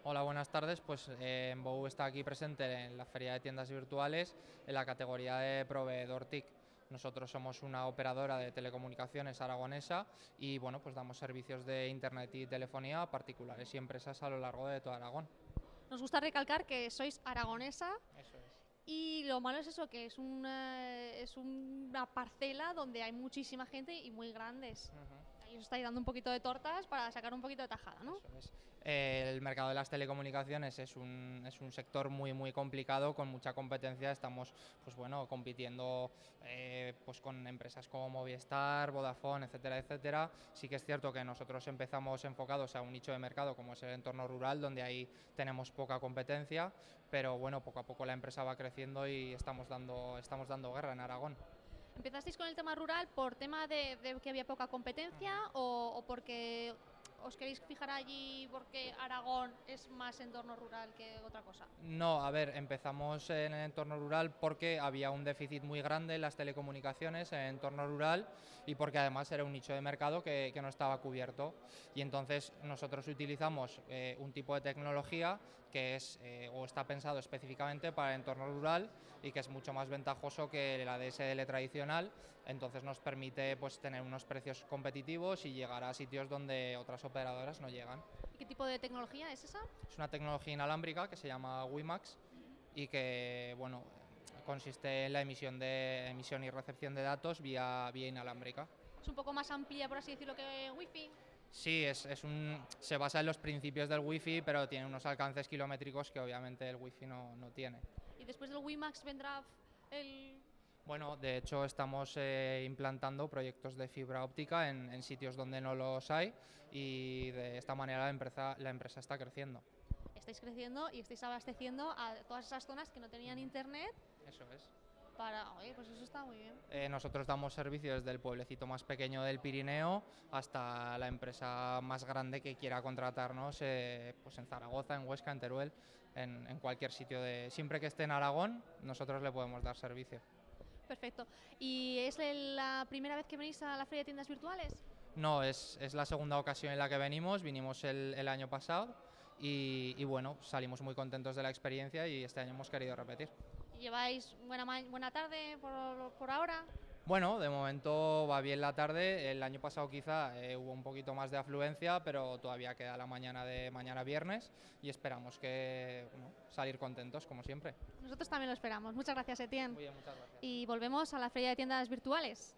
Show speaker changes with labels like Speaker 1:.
Speaker 1: Hola, buenas tardes. Pues Enbou está aquí presente en la Feria de Tiendas Virtuales en la categoría de proveedor TIC. Nosotros somos una operadora de telecomunicaciones aragonesa y bueno, pues damos servicios de internet y telefonía a particulares y empresas a lo largo de todo Aragón.
Speaker 2: Nos gusta recalcar que sois aragonesa
Speaker 1: Eso es.
Speaker 2: y lo malo es eso, que es una parcela donde hay muchísima gente y muy grandes.
Speaker 1: Ujú.
Speaker 2: Ahí os estáis dando un poquito de tortas para sacar un poquito de tajada, ¿no?
Speaker 1: Eso es. El mercado de las telecomunicaciones es un sector muy complicado, con mucha competencia. Estamos pues bueno, compitiendo pues con empresas como Movistar, Vodafone, etcétera, etcétera. Sí que es cierto que nosotros empezamos enfocados a un nicho de mercado como es el entorno rural, donde ahí tenemos poca competencia, pero bueno, poco a poco la empresa va creciendo y estamos dando guerra en Aragón.
Speaker 2: ¿Empezasteis con el tema rural por tema de que había poca competencia o porque os queréis fijar allí porque Aragón es más entorno rural que otra cosa?
Speaker 1: No, a ver, empezamos en el entorno rural porque había un déficit muy grande en las telecomunicaciones en el entorno rural y porque además era un nicho de mercado que no estaba cubierto. Y entonces nosotros utilizamos un tipo de tecnología que es o está pensado específicamente para el entorno rural y que es mucho más ventajoso que la DSL tradicional. Entonces nos permite pues tener unos precios competitivos y llegar a sitios donde otras operadoras no llegan.
Speaker 2: ¿Y qué tipo de tecnología es esa?
Speaker 1: Es una tecnología inalámbrica que se llama WiMAX y que bueno, consiste en la emisión y recepción de datos vía inalámbrica.
Speaker 2: Es un poco más amplia, por así decirlo, que Wi-Fi.
Speaker 1: Sí, se basa en los principios del Wi-Fi, pero tiene unos alcances kilométricos que obviamente el Wi-Fi no tiene.
Speaker 2: Y después del WiMAX vendrá el...
Speaker 1: Bueno, de hecho estamos implantando proyectos de fibra óptica en sitios donde no los hay y de esta manera la empresa está creciendo.
Speaker 2: Estáis creciendo y estáis abasteciendo a todas esas zonas que no tenían internet
Speaker 1: Eso es.
Speaker 2: para... Oye, pues eso está muy bien.
Speaker 1: Nosotros damos servicio desde el pueblecito más pequeño del Pirineo hasta la empresa más grande que quiera contratarnos pues en Zaragoza, en Huesca, en Teruel, en cualquier sitio. Siempre que esté en Aragón, nosotros le podemos dar servicio.
Speaker 2: Perfecto. ¿Y es la primera vez que venís a la Feria de Tiendas Virtuales?
Speaker 1: No, es la segunda ocasión en la que vinimos el año pasado y bueno, salimos muy contentos de la experiencia y este año hemos querido repetir.
Speaker 2: ¿Y lleváis buena tarde por ahora?
Speaker 1: Bueno, de momento va bien la tarde. El año pasado quizá hubo un poquito más de afluencia, pero todavía queda la mañana de mañana viernes y esperamos que salir contentos como siempre.
Speaker 2: Nosotros también lo esperamos. Muchas gracias, Etienne.
Speaker 1: Muy bien, muchas gracias.
Speaker 2: Y volvemos a la Feria de Tiendas Virtuales.